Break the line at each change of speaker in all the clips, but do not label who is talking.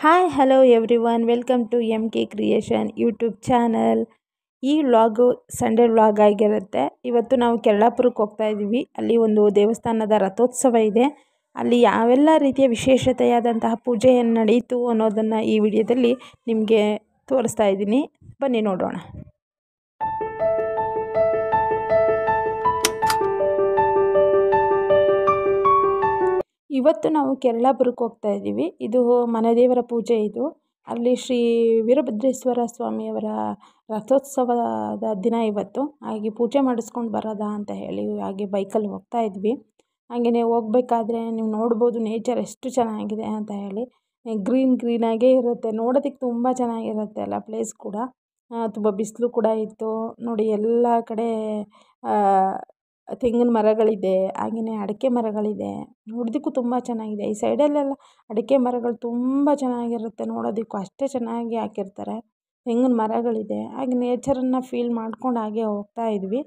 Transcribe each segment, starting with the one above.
Hi hello everyone, welcome to M K creation YouTube channel. ಈ vlog Sunday vlog ಆಗಿರುತ್ತೆ. ಇವತ್ತು ನಾವು ಕೆರಳಾಪುರಕ್ಕೆ ಹೋಗ್ತಾ ಇದ್ದೀವಿ. ಅಲ್ಲಿ ಒಂದು ದೇವಸ್ಥಾನದ ರಥೋತ್ಸವ ಇದೆ. ಅಲ್ಲಿ ಯಾವೆಲ್ಲ ರೀತಿಯ ವಿಶೇಷತೆಯಾದಂತಹ ಪೂಜೆಯನ್ನು ನಡೀತು ಅನ್ನೋದನ್ನು ಈ ವಿಡಿಯೋದಲ್ಲಿ ನಿಮಗೆ ತೋರಿಸ್ತಾ ಇದ್ದೀನಿ. ಬನ್ನಿ ನೋಡೋಣ. ಇವತ್ತು ನಾವು ಕೆರಳಾಪುರಕ್ಕೆ ಹೋಗ್ತಾ ಇದ್ದೀವಿ. ಇದು ಮನೆದೇವರ ಪೂಜೆ. ಇದು ಅಲ್ಲಿ ಶ್ರೀ ವೀರಭದ್ರೇಶ್ವರ ಸ್ವಾಮಿಯವರ ರಥೋತ್ಸವದ ದಿನ ಇವತ್ತು. ಹಾಗೆ ಪೂಜೆ ಮಾಡಿಸ್ಕೊಂಡು ಬರೋದಾ ಅಂತ ಹೇಳಿ ಹಾಗೆ ಬೈಕಲ್ಲಿ ಹೋಗ್ತಾ ಇದ್ವಿ. ಹಾಗೆಯೇ ಹೋಗ್ಬೇಕಾದ್ರೆ ನೀವು ನೋಡ್ಬೋದು ನೇಚರ್ ಎಷ್ಟು ಚೆನ್ನಾಗಿದೆ ಅಂತ ಹೇಳಿ. ಗ್ರೀನಾಗೇ ಇರುತ್ತೆ, ನೋಡೋದಕ್ಕೆ ತುಂಬ ಚೆನ್ನಾಗಿರುತ್ತೆ ಅಲ್ಲ ಪ್ಲೇಸ್ ಕೂಡ. ತುಂಬ ಬಿಸಿಲು ಕೂಡ ಇತ್ತು ನೋಡಿ. ಎಲ್ಲ ಕಡೆ ತೆಂಗಿನ ಮರಗಳಿದೆ, ಹಾಗೆಯೇ ಅಡಿಕೆ ಮರಗಳಿದೆ. ನೋಡೋದಕ್ಕೂ ತುಂಬ ಚೆನ್ನಾಗಿದೆ. ಈ ಸೈಡಲ್ಲೆಲ್ಲ ಅಡಿಕೆ ಮರಗಳು ತುಂಬ ಚೆನ್ನಾಗಿರುತ್ತೆ, ನೋಡೋದಕ್ಕೂ ಅಷ್ಟೇ ಚೆನ್ನಾಗಿ ಹಾಕಿರ್ತಾರೆ. ತೆಂಗಿನ ಮರಗಳಿದೆ, ಹಾಗೆ ನೇಚರನ್ನು ಫೀಲ್ ಮಾಡ್ಕೊಂಡು ಹಾಗೆ ಹೋಗ್ತಾ ಇದ್ವಿ.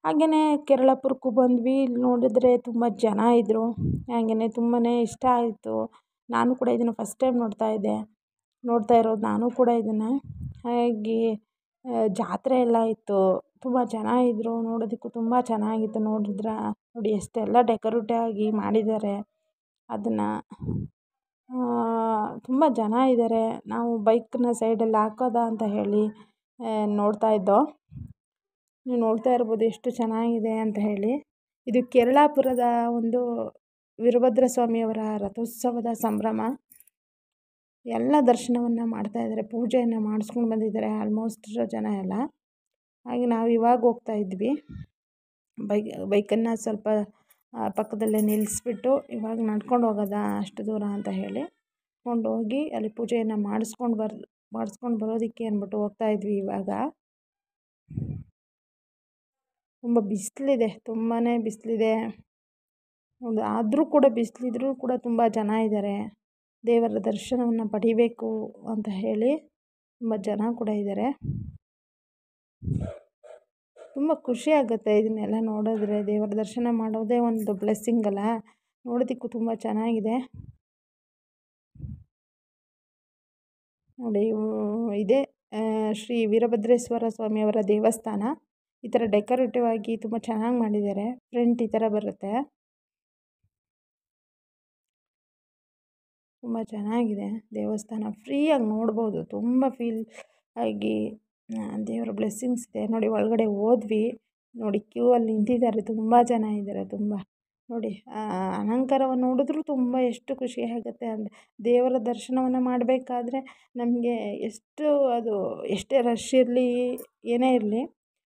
ಹಾಗೆಯೇ ಕೆರಳಾಪುರಕ್ಕೂ ಬಂದ್ವಿ. ಇಲ್ಲಿ ನೋಡಿದ್ರೆ ತುಂಬ ಜನ ಇದ್ದರು. ಹಾಗೆಯೇ ತುಂಬಾ ಇಷ್ಟ ಆಯಿತು. ನಾನು ಕೂಡ ಇದನ್ನು ಫಸ್ಟ್ ಟೈಮ್ ನೋಡ್ತಾ ಇರೋದು ನಾನು ಕೂಡ ಇದನ್ನು. ಹಾಗೆ ಜಾತ್ರೆ ಎಲ್ಲ ಇತ್ತು, ತುಂಬ ಜನ ಇದ್ದರು. ನೋಡೋದಕ್ಕೂ ತುಂಬ ಚೆನ್ನಾಗಿತ್ತು. ನೋಡಿ ಎಷ್ಟೆಲ್ಲ ಡೆಕೋರೇಟಿವ್ ಆಗಿ ಮಾಡಿದ್ದಾರೆ ಅದನ್ನು. ತುಂಬ ಜನ ಇದ್ದಾರೆ. ನಾವು ಬೈಕನ್ನ ಸೈಡಲ್ಲಿ ಹಾಕೋದಾ ಅಂತ ಹೇಳಿ ನೋಡ್ತಾ ಇದ್ದೋ. ನೀವು ನೋಡ್ತಾ ಇರ್ಬೋದು ಎಷ್ಟು ಚೆನ್ನಾಗಿದೆ ಅಂತ ಹೇಳಿ. ಇದು ಕೆರಳಾಪುರದ ಒಂದು ವೀರಭದ್ರ ಸ್ವಾಮಿಯವರ ರಥೋತ್ಸವದ ಸಂಭ್ರಮ. ಎಲ್ಲ ದರ್ಶನವನ್ನು ಮಾಡ್ತಾಯಿದ್ದಾರೆ, ಪೂಜೆಯನ್ನು ಮಾಡಿಸ್ಕೊಂಡು ಬಂದಿದ್ದಾರೆ ಆಲ್ಮೋಸ್ಟ್ ಜನ ಎಲ್ಲ. ಹಾಗೆ ನಾವು ಇವಾಗ ಹೋಗ್ತಾ ಇದ್ವಿ. ಬೈಕನ್ನು ಸ್ವಲ್ಪ ಪಕ್ಕದಲ್ಲೇ ನಿಲ್ಲಿಸ್ಬಿಟ್ಟು ಇವಾಗ ನಡ್ಕೊಂಡು ಹೋಗೋದಾ ಅಷ್ಟು ದೂರ ಅಂತ ಹೇಳಿ ಹೋಗಿ ಅಲ್ಲಿ ಪೂಜೆಯನ್ನು ಮಾಡಿಸ್ಕೊಂಡು ಬರೋದಕ್ಕೆ ಅಂದ್ಬಿಟ್ಟು ಹೋಗ್ತಾ ಇದ್ವಿ. ಇವಾಗ ತುಂಬ ಬಿಸಿಲಿದೆ, ತುಂಬಾ ಬಿಸಿಲಿದೆ. ಆದರೂ ಕೂಡ ಬಿಸಿಲಿದ್ರೂ ಕೂಡ ತುಂಬ ಜನ ಇದ್ದಾರೆ. ದೇವರ ದರ್ಶನವನ್ನು ಪಡಿಬೇಕು ಅಂತ ಹೇಳಿ ತುಂಬ ಜನ ಕೂಡ ಇದ್ದಾರೆ. ತುಂಬ ಖುಷಿ ಆಗುತ್ತೆ ಇದನ್ನೆಲ್ಲ ನೋಡಿದ್ರೆ. ದೇವರ ದರ್ಶನ ಮಾಡೋದೇ ಒಂದು ಬ್ಲೆಸ್ಸಿಂಗ್ ಅಲ್ಲ. ನೋಡೋದಕ್ಕೂ ತುಂಬ ಚೆನ್ನಾಗಿದೆ ನೋಡಿ. ಇದೇ ಶ್ರೀ ವೀರಭದ್ರೇಶ್ವರ ಸ್ವಾಮಿಯವರ ದೇವಸ್ಥಾನ. ಈ ಥರ ಡೆಕೋರೇಟಿವ್ ಆಗಿ ತುಂಬ ಚೆನ್ನಾಗಿ ಮಾಡಿದ್ದಾರೆ. ಫ್ರಂಟ್ ಈ ಥರ ಬರುತ್ತೆ, ತುಂಬ ಚೆನ್ನಾಗಿದೆ ದೇವಸ್ಥಾನ. ಫ್ರೀಯಾಗಿ ನೋಡ್ಬೋದು, ತುಂಬ ಫೀಲ್ ಆಗಿ ದೇವರ ಬ್ಲೆಸ್ಸಿಂಗ್ಸ್ ಇದೆ ನೋಡಿ. ಒಳಗಡೆ ಹೋದ್ವಿ ನೋಡಿ, ಕ್ಯೂ ಅಲ್ಲಿ ನಿಂತಿದ್ದಾರೆ, ತುಂಬ ಜನ ಇದ್ದಾರೆ. ತುಂಬ ನೋಡಿ ಅಲಂಕಾರವನ್ನು ನೋಡಿದ್ರೂ ತುಂಬ ಎಷ್ಟು ಖುಷಿ ಆಗುತ್ತೆ ಅಂದರೆ, ದೇವರ ದರ್ಶನವನ್ನು ಮಾಡಬೇಕಾದ್ರೆ ನಮಗೆ ಎಷ್ಟೇ ರಶ್ ಇರಲಿ ಏನೇ ಇರಲಿ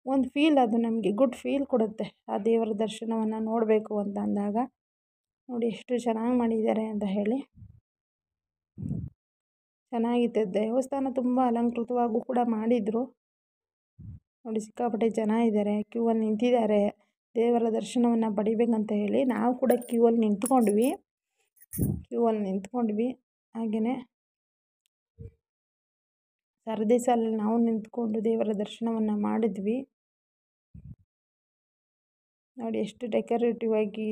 ಒಂದು ಫೀಲ್, ಅದು ನಮಗೆ ಗುಡ್ ಫೀಲ್ ಕೊಡುತ್ತೆ ಆ ದೇವರ ದರ್ಶನವನ್ನು ನೋಡಬೇಕು ಅಂತ ಅಂದಾಗ. ನೋಡಿ ಎಷ್ಟು ಚೆನ್ನಾಗಿ ಮಾಡಿದ್ದಾರೆ ಅಂತ ಹೇಳಿ. ಚೆನ್ನಾಗಿತ್ತು ದೇವಸ್ಥಾನ, ತುಂಬ ಅಲಂಕೃತವಾಗೂ ಕೂಡ ಮಾಡಿದರು ನೋಡಿ. ಸಿಕ್ಕಾಪಟ್ಟೆ ಜನ ಇದ್ದಾರೆ, ಕ್ಯೂ ಅಲ್ಲಿ ನಿಂತಿದ್ದಾರೆ ದೇವರ ದರ್ಶನವನ್ನು ಪಡಿಬೇಕಂತ ಹೇಳಿ. ನಾವು ಕೂಡ ಕ್ಯೂ ಅಲ್ಲಿ ನಿಂತ್ಕೊಂಡ್ವಿ. ಹಾಗೆಯೇ ಸರದಿ ಸಾಲಲ್ಲಿ ನಾವು ನಿಂತ್ಕೊಂಡು ದೇವರ ದರ್ಶನವನ್ನು ಮಾಡಿದ್ವಿ ನೋಡಿ. ಎಷ್ಟು ಡೆಕೋರೇಟಿವ್ ಆಗಿ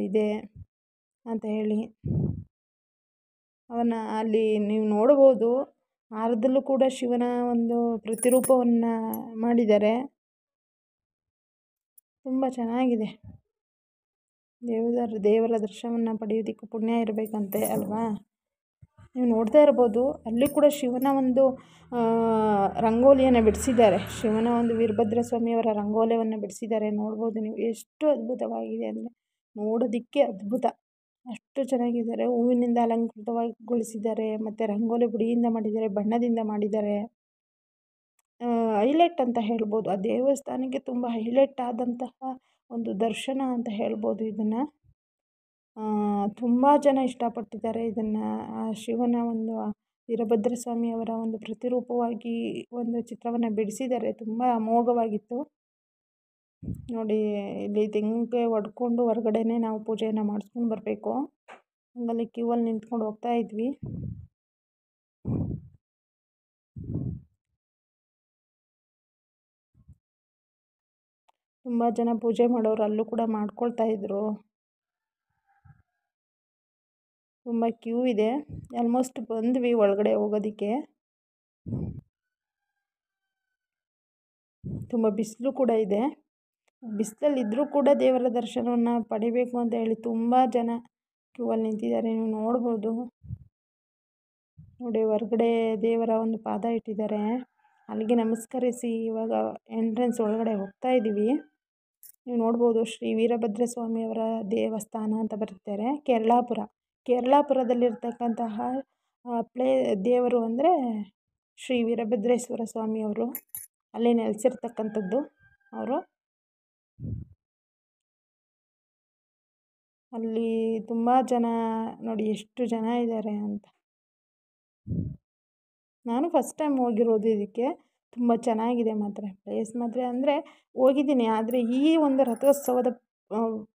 ಇದೆ ಅಂತ ಹೇಳಿ. ಅಲ್ಲಿ ನೀವು ನೋಡ್ಬೋದು, ಹಾರದಲ್ಲೂ ಕೂಡ ಶಿವನ ಒಂದು ಪ್ರತಿರೂಪವನ್ನು ಮಾಡಿದ್ದಾರೆ. ತುಂಬ ಚೆನ್ನಾಗಿದೆ. ದೇವರ ದರ್ಶನವನ್ನು ಪಡೆಯೋದಕ್ಕೂ ಪುಣ್ಯ ಇರಬೇಕಂತೆ ಅಲ್ವಾ. ನೀವು ನೋಡ್ತಾ ಇರ್ಬೋದು, ಅಲ್ಲಿ ಕೂಡ ಶಿವನ ಒಂದು ರಂಗೋಲಿಯನ್ನು ಬಿಡಿಸಿದ್ದಾರೆ. ಶಿವನ ಒಂದು ವೀರಭದ್ರ ಸ್ವಾಮಿಯವರ ರಂಗೋಲಿಯನ್ನು ಬಿಡಿಸಿದ್ದಾರೆ. ನೋಡ್ಬೋದು ನೀವು ಎಷ್ಟು ಅದ್ಭುತವಾಗಿದೆ ಅಂದರೆ, ನೋಡೋದಕ್ಕೆ ಅದ್ಭುತ, ಅಷ್ಟು ಚೆನ್ನಾಗಿದ್ದಾರೆ. ಹೂವಿನಿಂದ ಅಲಂಕೃತಗೊಳಿಸಿದ್ದಾರೆ, ಮತ್ತು ರಂಗೋಲಿ ಪುಡಿಯಿಂದ ಮಾಡಿದ್ದಾರೆ, ಬಣ್ಣದಿಂದ ಮಾಡಿದ್ದಾರೆ. ಹೈಲೈಟ್ ಅಂತ ಹೇಳ್ಬೋದು, ಆ ದೇವಸ್ಥಾನಕ್ಕೆ ತುಂಬ ಹೈಲೈಟ್ ಆದಂತಹ ಒಂದು ದರ್ಶನ ಅಂತ ಹೇಳ್ಬೋದು ಇದನ್ನು. ತುಂಬ ಜನ ಇಷ್ಟಪಟ್ಟಿದ್ದಾರೆ ಇದನ್ನು. ಶಿವನ ಒಂದು ವೀರಭದ್ರ ಸ್ವಾಮಿಯವರ ಒಂದು ಪ್ರತಿರೂಪವಾಗಿ ಒಂದು ಚಿತ್ರವನ್ನು ಬಿಡಿಸಿದ್ದಾರೆ, ತುಂಬ ಅಮೋಘವಾಗಿತ್ತು ನೋಡಿ. ಇಲ್ಲಿ ತೆಂಗಿನಕಾಯಿ ಹೊಡ್ಕೊಂಡು ಹೊರಗಡೆನೇ ನಾವು ಪೂಜೆಯನ್ನು ಮಾಡಿಸ್ಕೊಂಡು ಬರಬೇಕು. ಹಂಗಲ್ಲಿ ಕ್ಯೂ ಅಲ್ಲಿ ನಿಂತ್ಕೊಂಡು ಹೋಗ್ತಾ ಇದ್ವಿ. ತುಂಬ ಜನ ಪೂಜೆ ಮಾಡೋರು ಅಲ್ಲೂ ಕೂಡ ಮಾಡ್ಕೊಳ್ತಾ ಇದ್ರು. ತುಂಬ ಕ್ಯೂ ಇದೆ. ಆಲ್ಮೋಸ್ಟ್ ಬಂದ್ವಿ ಒಳಗಡೆ ಹೋಗೋದಕ್ಕೆ. ತುಂಬ ಬಿಸಿಲು ಕೂಡ ಇದೆ. ಬಿಸಿಲಲ್ಲಿದ್ದರೂ ಕೂಡ ದೇವರ ದರ್ಶನವನ್ನು ಪಡಿಬೇಕು ಅಂತ ಹೇಳಿ ತುಂಬ ಜನ ಕ್ಯೂ ಅಲ್ಲಿ ನಿಂತಿದ್ದಾರೆ. ನೀವು ನೋಡ್ಬೋದು ನೋಡಿ, ಹೊರಗಡೆ ದೇವರ ಒಂದು ಪಾದ ಇಟ್ಟಿದ್ದಾರೆ. ಅಲ್ಲಿಗೆ ನಮಸ್ಕರಿಸಿ ಇವಾಗ ಎಂಟ್ರೆನ್ಸ್ ಒಳಗಡೆ ಹೋಗ್ತಾ ಇದ್ದೀವಿ. ನೀವು ನೋಡ್ಬೋದು ಶ್ರೀ ವೀರಭದ್ರ ಸ್ವಾಮಿಯವರ ದೇವಸ್ಥಾನ ಅಂತ ಬರೀತಾರೆ. ಕೇರಳಾಪುರದಲ್ಲಿರ್ತಕ್ಕಂತಹ ದೇವರು ಅಂದರೆ ಶ್ರೀ ವೀರಭದ್ರೇಶ್ವರ ಸ್ವಾಮಿಯವರು. ಅಲ್ಲಿ ನೆಲೆಸಿರ್ತಕ್ಕಂಥದ್ದು ಅವರು. ಅಲ್ಲಿ ತುಂಬ ಜನ ನೋಡಿ ಎಷ್ಟು ಜನ ಇದ್ದಾರೆ ಅಂತ. ನಾನು ಫಸ್ಟ್ ಟೈಮ್ ಹೋಗಿರೋದು ಇದಕ್ಕೆ. ತುಂಬ ಚೆನ್ನಾಗಿದೆ ಮಾತ್ರ ಪ್ಲೇಸ್ ಮಾತ್ರ. ಅಂದರೆ ಹೋಗಿದ್ದೀನಿ, ಆದರೆ ಈ ಒಂದು ರಥೋತ್ಸವದ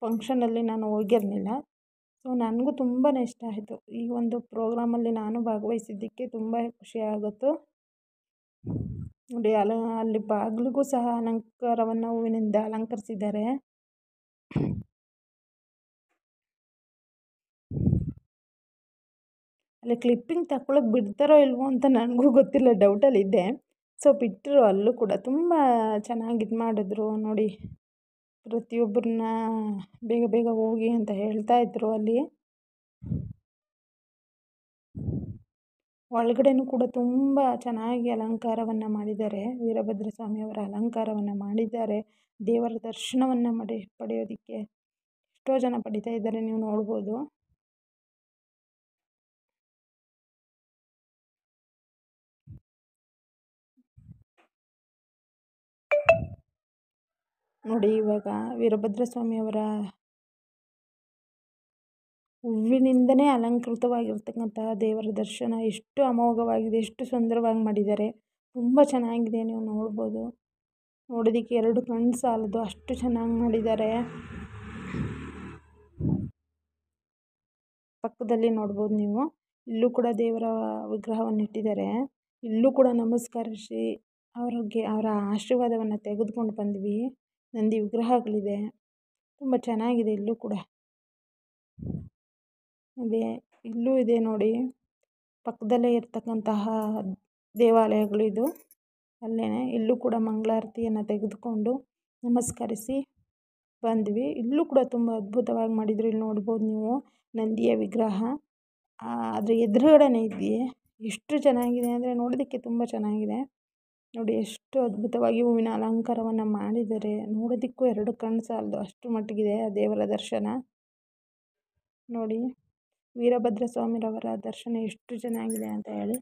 ಫಂಕ್ಷನಲ್ಲಿ ನಾನು ಹೋಗಿರಲಿಲ್ಲ. ಸೊ ನನಗೂ ತುಂಬಾ ಇಷ್ಟ ಆಯಿತು. ಈ ಒಂದು ಪ್ರೋಗ್ರಾಮಲ್ಲಿ ನಾನು ಭಾಗವಹಿಸಿದ್ದಕ್ಕೆ ತುಂಬ ಖುಷಿಯಾಗುತ್ತು. ನೋಡಿ ಅಲ್ಲಿ ಬಾಗಿಲಿಗೂ ಸಹ ಅಲಂಕಾರವನ್ನು ಹೂವಿನಿಂದ ಅಲಂಕರಿಸಿದ್ದಾರೆ. ಅಲ್ಲಿ ಕ್ಲಿಪ್ಪಿಂಗ್ ತಗೊಳ್ಳೋಕೆ ಬಿಡ್ತಾರೋ ಇಲ್ವೋ ಅಂತ ನನಗೂ ಗೊತ್ತಿಲ್ಲ, ಡೌಟಲ್ಲಿದ್ದೆ. ಸೊ ಬಿಟ್ಟರು. ಅಲ್ಲೂ ಕೂಡ ತುಂಬ ಚೆನ್ನಾಗಿ ಇದು ಮಾಡಿದ್ರು ನೋಡಿ. ಪ್ರತಿಯೊಬ್ಬರನ್ನ ಬೇಗ ಬೇಗ ಹೋಗಿ ಅಂತ ಹೇಳ್ತಾಯಿದ್ರು. ಅಲ್ಲಿ ಒಳಗಡೆನೂ ಕೂಡ ತುಂಬ ಚೆನ್ನಾಗಿ ಅಲಂಕಾರವನ್ನು ಮಾಡಿದ್ದಾರೆ. ವೀರಭದ್ರ ಸ್ವಾಮಿಯವರ ಅಲಂಕಾರವನ್ನು ಮಾಡಿದ್ದಾರೆ. ದೇವರ ದರ್ಶನವನ್ನು ಪಡೆಯೋದಕ್ಕೆ ಎಷ್ಟೋ ಜನ ಪಡಿತಾ ಇದ್ದಾರೆ, ನೀವು ನೋಡ್ಬೋದು. ನೋಡಿ ಇವಾಗ ವೀರಭದ್ರ ಸ್ವಾಮಿಯವರ ಹೂವಿನಿಂದನೇ ಅಲಂಕೃತವಾಗಿರ್ತಕ್ಕಂತಹ ದೇವರ ದರ್ಶನ ಎಷ್ಟು ಅಮೋಘವಾಗಿದೆ, ಎಷ್ಟು ಸುಂದರವಾಗಿ ಮಾಡಿದ್ದಾರೆ. ತುಂಬ ಚೆನ್ನಾಗಿದೆ, ನೀವು ನೋಡ್ಬೋದು. ನೋಡೋದಕ್ಕೆ ಎರಡು ಕಣ್ಣು ಸಾಲದು, ಅಷ್ಟು ಚೆನ್ನಾಗಿ ಮಾಡಿದ್ದಾರೆ. ಪಕ್ಕದಲ್ಲಿ ನೋಡ್ಬೋದು ನೀವು, ಇಲ್ಲೂ ಕೂಡ ದೇವರ ವಿಗ್ರಹವನ್ನು ಇಟ್ಟಿದ್ದಾರೆ. ಇಲ್ಲೂ ಕೂಡ ನಮಸ್ಕರಿಸಿ ಅವರ ಆಶೀರ್ವಾದವನ್ನು ತೆಗೆದುಕೊಂಡು ಬಂದ್ವಿ. ನಂದಿ ವಿಗ್ರಹಗಳಿದೆ, ತುಂಬ ಚೆನ್ನಾಗಿದೆ. ಇಲ್ಲೂ ಕೂಡ ಅದೇ ಇಲ್ಲೂ ಇದೆ ನೋಡಿ, ಪಕ್ಕದಲ್ಲೇ ಇರ್ತಕ್ಕಂತಹ ದೇವಾಲಯಗಳಿದು. ಅಲ್ಲೇ ಇಲ್ಲೂ ಕೂಡ ಮಂಗಳಾರತಿಯನ್ನು ತೆಗೆದುಕೊಂಡು ನಮಸ್ಕರಿಸಿ ಬಂದ್ವಿ. ಇಲ್ಲೂ ಕೂಡ ತುಂಬ ಅದ್ಭುತವಾಗಿ ಮಾಡಿದರು. ಇಲ್ಲಿ ನೋಡ್ಬೋದು ನೀವು ನಂದಿಯ ವಿಗ್ರಹ ಅದ್ರ ಎದುರುಗಡೆನೇ ಇದೆಯೇ. ಎಷ್ಟು ಚೆನ್ನಾಗಿದೆ ಅಂದರೆ ನೋಡೋದಕ್ಕೆ ತುಂಬ ಚೆನ್ನಾಗಿದೆ. ನೋಡಿ ಎಷ್ಟು ಅದ್ಭುತವಾಗಿ ಹೂವಿನ ಅಲಂಕಾರವನ್ನು ಮಾಡಿದ್ದಾರೆ. ನೋಡೋದಕ್ಕೂ ಎರಡು ಕಣ್ಣು ಸಾಲದು, ಅಷ್ಟು ಮಟ್ಟಿಗಿದೆ ಆ ದೇವರ ದರ್ಶನ. ನೋಡಿ ವೀರಭದ್ರ ಸ್ವಾಮಿರವರ ದರ್ಶನ ಎಷ್ಟು ಚೆನ್ನಾಗಿದೆ ಅಂತ ಹೇಳಿ.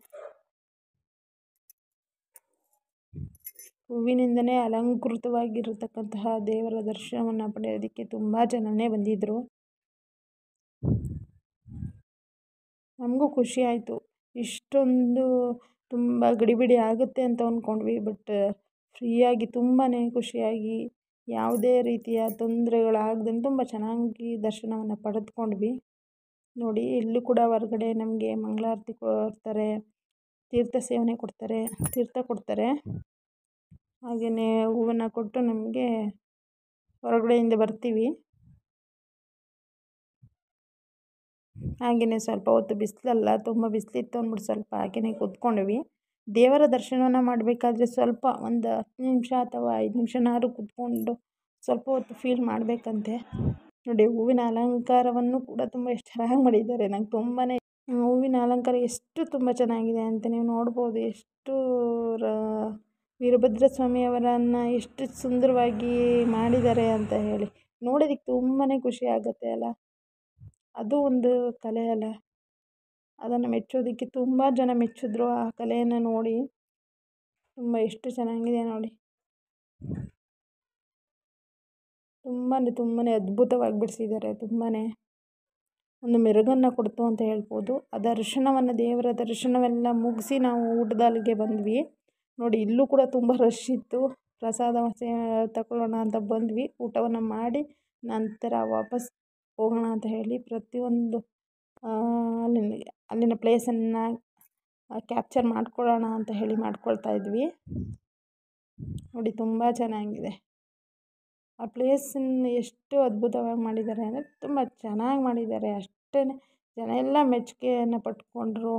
ಹೂವಿನಿಂದನೇ ಅಲಂಕೃತವಾಗಿರತಕ್ಕಂತಹ ದೇವರ ದರ್ಶನವನ್ನು ಪಡೆಯೋದಕ್ಕೆ ತುಂಬ ಜನನೇ ಬಂದಿದ್ದರು. ನಮಗೂ ಖುಷಿ ಆಯಿತು. ಇಷ್ಟೊಂದು ತುಂಬ ಗಡಿಬಿಡಿ ಆಗುತ್ತೆ ಅಂತ ಅಂದ್ಕೊಂಡ್ವಿ, ಬಟ್ ಫ್ರೀಯಾಗಿ ತುಂಬಾ ಖುಷಿಯಾಗಿ ಯಾವುದೇ ರೀತಿಯ ತೊಂದರೆಗಳಾಗದಂತೆ ತುಂಬ ಚೆನ್ನಾಗಿ ದರ್ಶನವನ್ನು ಪಡೆದುಕೊಂಡ್ವಿ. ನೋಡಿ ಇಲ್ಲೂ ಕೂಡ ಹೊರಗಡೆ ನಮಗೆ ಮಂಗಳಾರತಿ ಕೊಡ್ತಾರೆ, ತೀರ್ಥ ಸೇವನೆ ಕೊಡ್ತಾರೆ, ತೀರ್ಥ ಕೊಡ್ತಾರೆ. ಹಾಗೆಯೇ ಹೂವನ್ನು ಕೊಟ್ಟು ನಮಗೆ ಹೊರಗಡೆಯಿಂದ ಬರ್ತೀವಿ. ಹಾಗೆಯೇ ಸ್ವಲ್ಪ ಹೊತ್ತು ಬಿಸಿಲಲ್ಲ, ತುಂಬ ಬಿಸಿಲಿತ್ತು ಅಂದ್ಬಿಟ್ಟು ಸ್ವಲ್ಪ ಹಾಗೆಯೇ ಕೂತ್ಕೊಂಡ್ವಿ. ದೇವರ ದರ್ಶನವನ್ನು ಮಾಡಬೇಕಾದ್ರೆ ಸ್ವಲ್ಪ ಒಂದು 10 ನಿಮಿಷ ಅಥವಾ 5 ನಿಮಿಷನಾದ್ರು ಕೂತ್ಕೊಂಡು ಸ್ವಲ್ಪ ಹೊತ್ತು ಫೀಲ್ ಮಾಡಬೇಕಂತೆ. ನೋಡಿ ಹೂವಿನ ಅಲಂಕಾರವನ್ನು ಕೂಡ ತುಂಬ ಎಷ್ಟು ಚೆನ್ನಾಗಿ ಮಾಡಿದ್ದಾರೆ. ನಂಗೆ ತುಂಬಾ ಹೂವಿನ ಅಲಂಕಾರ ಎಷ್ಟು ತುಂಬ ಚೆನ್ನಾಗಿದೆ ಅಂತ ನೀವು ನೋಡ್ಬೋದು. ಎಷ್ಟು ವೀರಭದ್ರ ಸ್ವಾಮಿಯವರನ್ನು ಎಷ್ಟು ಸುಂದರವಾಗಿ ಮಾಡಿದ್ದಾರೆ ಅಂತ ಹೇಳಿ ನೋಡೋದಕ್ಕೆ ತುಂಬಾ ಖುಷಿ ಆಗುತ್ತೆ ಅಲ್ಲ. ಅದು ಒಂದು ಕಲೆ ಅಲ್ಲ, ಅದನ್ನು ಮೆಚ್ಚೋದಕ್ಕೆ ತುಂಬ ಜನ ಮೆಚ್ಚಿದ್ರು. ಆ ಕಲೆಯನ್ನು ನೋಡಿ ತುಂಬ ಎಷ್ಟು ಚೆನ್ನಾಗಿದೆ ನೋಡಿ. ತುಂಬಾ ಅದ್ಭುತವಾಗಿ ಬಿಡಿಸಿದ್ದಾರೆ. ತುಂಬಾ ಒಂದು ಮೆರುಗನ್ನು ಕೊಡ್ತು ಅಂತ ಹೇಳ್ಬೋದು. ಆ ದರ್ಶನವನ್ನು, ದೇವರ ದರ್ಶನವೆಲ್ಲ ಮುಗಿಸಿ ನಾವು ಊಟದ ಅಲ್ಲಿಗೆ ಬಂದ್ವಿ. ನೋಡಿ ಇಲ್ಲೂ ಕೂಡ ತುಂಬ ರಶ್ ಇತ್ತು. ಪ್ರಸಾದ ತಗೊಳ್ಳೋಣ ಅಂತ ಬಂದ್ವಿ. ಊಟವನ್ನು ಮಾಡಿ ನಂತರ ವಾಪಸ್ ಹೋಗೋಣ ಅಂತ ಹೇಳಿ ಪ್ರತಿಯೊಂದು ಅಲ್ಲಿನ ಪ್ಲೇಸನ್ನು ಕ್ಯಾಪ್ಚರ್ ಮಾಡ್ಕೊಳ್ಳೋಣ ಅಂತ ಹೇಳಿ ಮಾಡ್ಕೊಳ್ತಾ ಇದ್ವಿ. ನೋಡಿ ತುಂಬ ಚೆನ್ನಾಗಿದೆ. ಆ ಪ್ಲೇಸನ್ನು ಎಷ್ಟು ಅದ್ಭುತವಾಗಿ ಮಾಡಿದ್ದಾರೆ ಅಂದರೆ ತುಂಬ ಚೆನ್ನಾಗಿ ಮಾಡಿದ್ದಾರೆ. ಅಷ್ಟೇ ಜನ ಎಲ್ಲ ಮೆಚ್ಚುಗೆಯನ್ನು ಪಟ್ಕೊಂಡ್ರು.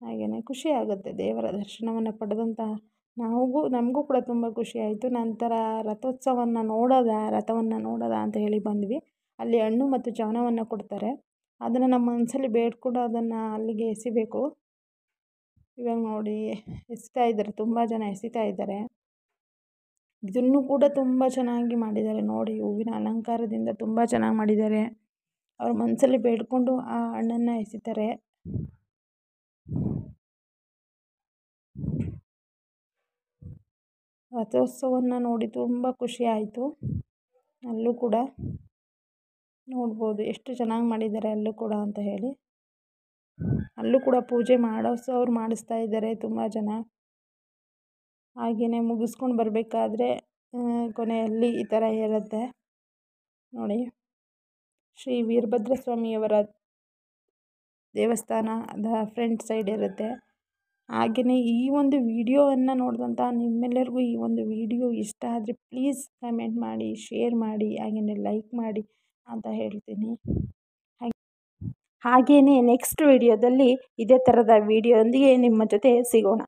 ಹಾಗೆಯೇ ಖುಷಿ ಆಗುತ್ತೆ ದೇವರ ದರ್ಶನವನ್ನು ಪಡೆದಂತಹ ನಮಗೂ ಕೂಡ ತುಂಬ ಖುಷಿಯಾಯಿತು. ನಂತರ ರಥೋತ್ಸವವನ್ನು ರಥವನ್ನು ನೋಡೋದ ಅಂತ ಹೇಳಿ ಬಂದ್ವಿ. ಅಲ್ಲಿ ಹಣ್ಣು ಮತ್ತು ಚವನವನ್ನು ಕೊಡ್ತಾರೆ. ಅದನ್ನು ನಮ್ಮ ಮನಸ್ಸಲ್ಲಿ ಬೇಡ್ಕೊಂಡು ಅದನ್ನು ಅಲ್ಲಿಗೆ ಎಸಿಬೇಕು. ಇವಾಗ ನೋಡಿ ಎಸಿತಾ ಇದ್ದಾರೆ, ತುಂಬ ಜನ ಎಸಿತಾ ಇದ್ದಾರೆ. ಇದನ್ನು ಕೂಡ ತುಂಬ ಚೆನ್ನಾಗಿ ಮಾಡಿದ್ದಾರೆ ನೋಡಿ, ಹೂವಿನ ಅಲಂಕಾರದಿಂದ ತುಂಬ ಚೆನ್ನಾಗಿ ಮಾಡಿದ್ದಾರೆ. ಅವ್ರ ಮನಸ್ಸಲ್ಲಿ ಬೇಡ್ಕೊಂಡು ಆ ಹಣ್ಣನ್ನು ಎಸಿತಾರೆ. ರಥೋತ್ಸವವನ್ನು ನೋಡಿ ತುಂಬ ಖುಷಿ ಆಯಿತು. ಅಲ್ಲೂ ಕೂಡ ನೋಡ್ಬೋದು ಎಷ್ಟು ಚೆನ್ನಾಗಿ ಮಾಡಿದ್ದಾರೆ ಅಲ್ಲೂ ಕೂಡ ಅಂತ ಹೇಳಿ. ಅಲ್ಲೂ ಕೂಡ ಪೂಜೆ ಮಾಡಿಸೋರು ಮಾಡಿಸ್ತಾ ಇದ್ದಾರೆ ತುಂಬ ಜನ. ಹಾಗೆಯೇ ಮುಗಿಸ್ಕೊಂಡು ಬರಬೇಕಾದ್ರೆ ಕೊನೆಯಲ್ಲಿ ಈ ಥರ ಇರುತ್ತೆ ನೋಡಿ. ಶ್ರೀ ವೀರಭದ್ರ ಸ್ವಾಮಿಯವರ ದೇವಸ್ಥಾನದ ಫ್ರಂಟ್ ಸೈಡ್ ಇರುತ್ತೆ. ಹಾಗೆಯೇ ಈ ಒಂದು ವಿಡಿಯೋವನ್ನು ನೋಡಿದಂಥ ನಿಮ್ಮೆಲ್ಲರಿಗೂ ಈ ಒಂದು ವಿಡಿಯೋ ಇಷ್ಟ ಆದರೆ ಪ್ಲೀಸ್ ಕಮೆಂಟ್ ಮಾಡಿ, ಶೇರ್ ಮಾಡಿ, ಹಾಗೆಯೇ ಲೈಕ್ ಮಾಡಿ ಅಂತ ಹೇಳ್ತೀನಿ. ಹಾಗೆಯೇ ನೆಕ್ಸ್ಟ್ ವಿಡಿಯೋದಲ್ಲಿ ಇದೇ ಥರದ ವಿಡಿಯೋದೊಂದಿಗೆ ನಿಮ್ಮ ಜೊತೆ ಸಿಗೋಣ.